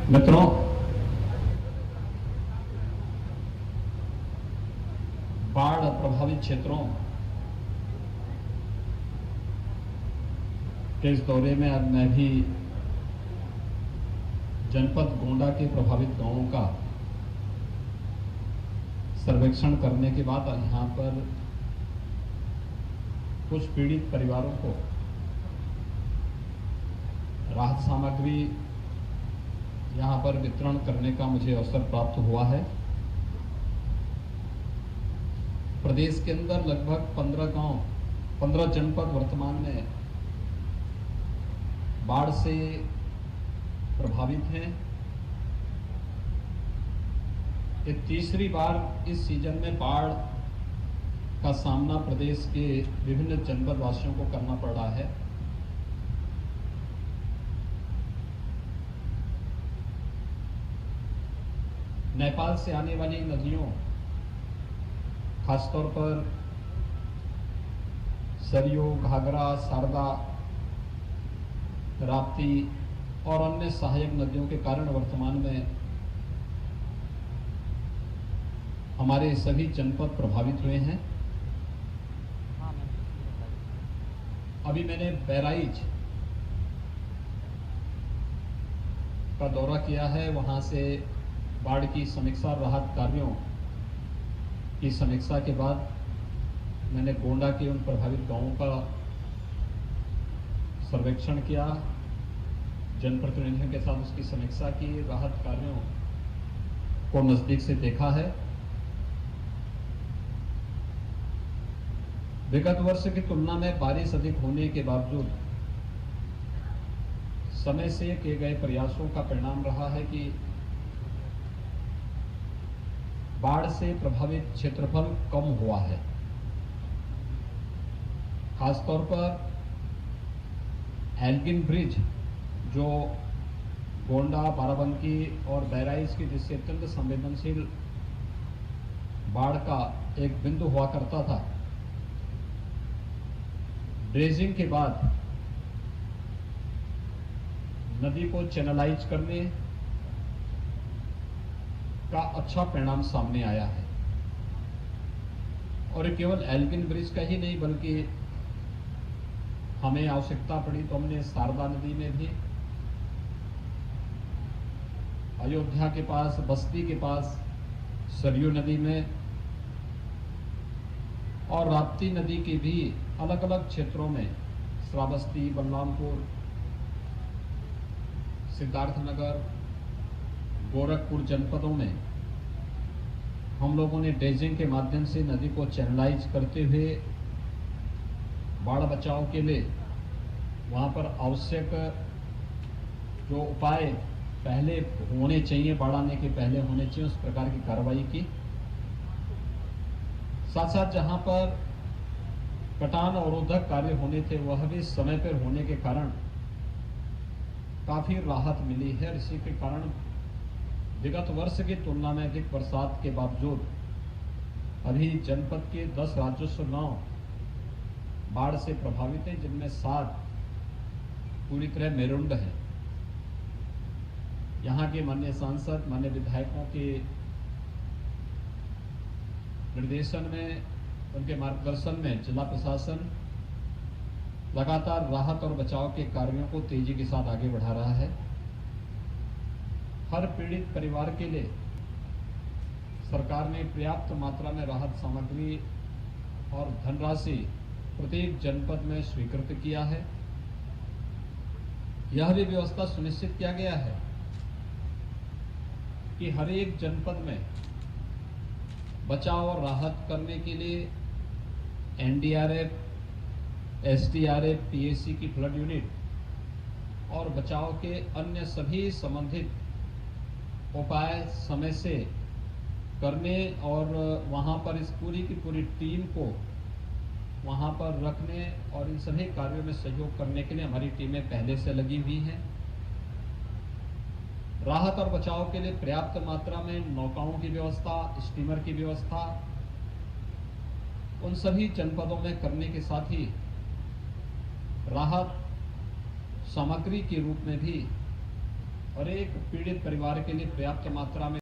मित्रों, बाढ़ प्रभावित क्षेत्रों के इस दौरे में अब मैं भी जनपद गोंडा के प्रभावित गांवों का सर्वेक्षण करने के बाद यहाँ पर कुछ पीड़ित परिवारों को राहत सामग्री यहाँ पर वितरण करने का मुझे अवसर प्राप्त हुआ है। प्रदेश के अंदर लगभग 15 जनपद वर्तमान में बाढ़ से प्रभावित हैं। ये तीसरी बार इस सीजन में बाढ़ का सामना प्रदेश के विभिन्न जनपद वासियों को करना पड़ रहा है। नेपाल से आने वाली नदियों, खासतौर पर सरयू, घाघरा, शारदा, राप्ती और अन्य सहायक नदियों के कारण वर्तमान में हमारे सभी जनपद प्रभावित हुए हैं। अभी मैंने बहराइच का दौरा किया है। वहां से बाढ़ की समीक्षा, राहत कार्यों की समीक्षा के बाद मैंने गोंडा के उन प्रभावित गांवों का सर्वेक्षण किया, जनप्रतिनिधियों के साथ उसकी समीक्षा की, राहत कार्यों को नजदीक से देखा है। विगत वर्ष की तुलना में बारिश अधिक होने के बावजूद समय से किए गए प्रयासों का परिणाम रहा है कि बाढ़ से प्रभावित क्षेत्रफल कम हुआ है। खासतौर पर एल्गिन ब्रिज, जो गोंडा, बाराबंकी और बहराइच की दृष्टि अत्यंत संवेदनशील बाढ़ का एक बिंदु हुआ करता था, ड्रेजिंग के बाद नदी को चैनलाइज करने का अच्छा परिणाम सामने आया है। और ये केवल एल्गिन ब्रिज का ही नहीं, बल्कि हमें आवश्यकता पड़ी तो हमने शारदा नदी में भी, अयोध्या के पास, बस्ती के पास सरयू नदी में और राप्ती नदी के भी अलग अलग क्षेत्रों में, श्रावस्ती, बलरामपुर, सिद्धार्थनगर, गोरखपुर जनपदों में हम लोगों ने ड्रेजिंग के माध्यम से नदी को चैनलाइज करते हुए बाढ़ बचाव के लिए वहां पर आवश्यक जो उपाय पहले होने चाहिए, बाढ़ आने के पहले होने चाहिए, उस प्रकार की कार्रवाई की। साथ साथ जहां पर कटान अवरोधक कार्य होने थे वह भी समय पर होने के कारण काफी राहत मिली है। इसी के कारण विगत वर्ष की तुलना में अधिक बरसात के बावजूद अभी जनपद के 10 राजस्व गांव बाढ़ से प्रभावित हैं, जिनमें 7 पूरी तरह मेरुंड हैं। यहाँ के माननीय सांसद, माननीय विधायकों के निर्देशन में, उनके मार्गदर्शन में जिला प्रशासन लगातार राहत और बचाव के कार्यों को तेजी के साथ आगे बढ़ा रहा है। हर पीड़ित परिवार के लिए सरकार ने पर्याप्त मात्रा में राहत सामग्री और धनराशि प्रत्येक जनपद में स्वीकृत किया है। यह भी व्यवस्था सुनिश्चित किया गया है कि हर एक जनपद में बचाव और राहत करने के लिए एनडीआरएफ, एसडीआरएफ, पीएसी की फ्लड यूनिट और बचाव के अन्य सभी संबंधित उपाय समय से करने और वहां पर इस पूरी की पूरी टीम को वहां पर रखने और इन सभी कार्यों में सहयोग करने के लिए हमारी टीमें पहले से लगी हुई हैं। राहत और बचाव के लिए पर्याप्त मात्रा में नौकाओं की व्यवस्था, स्टीमर की व्यवस्था उन सभी जनपदों में करने के साथ ही राहत सामग्री के रूप में भी और एक पीड़ित परिवार के लिए पर्याप्त मात्रा में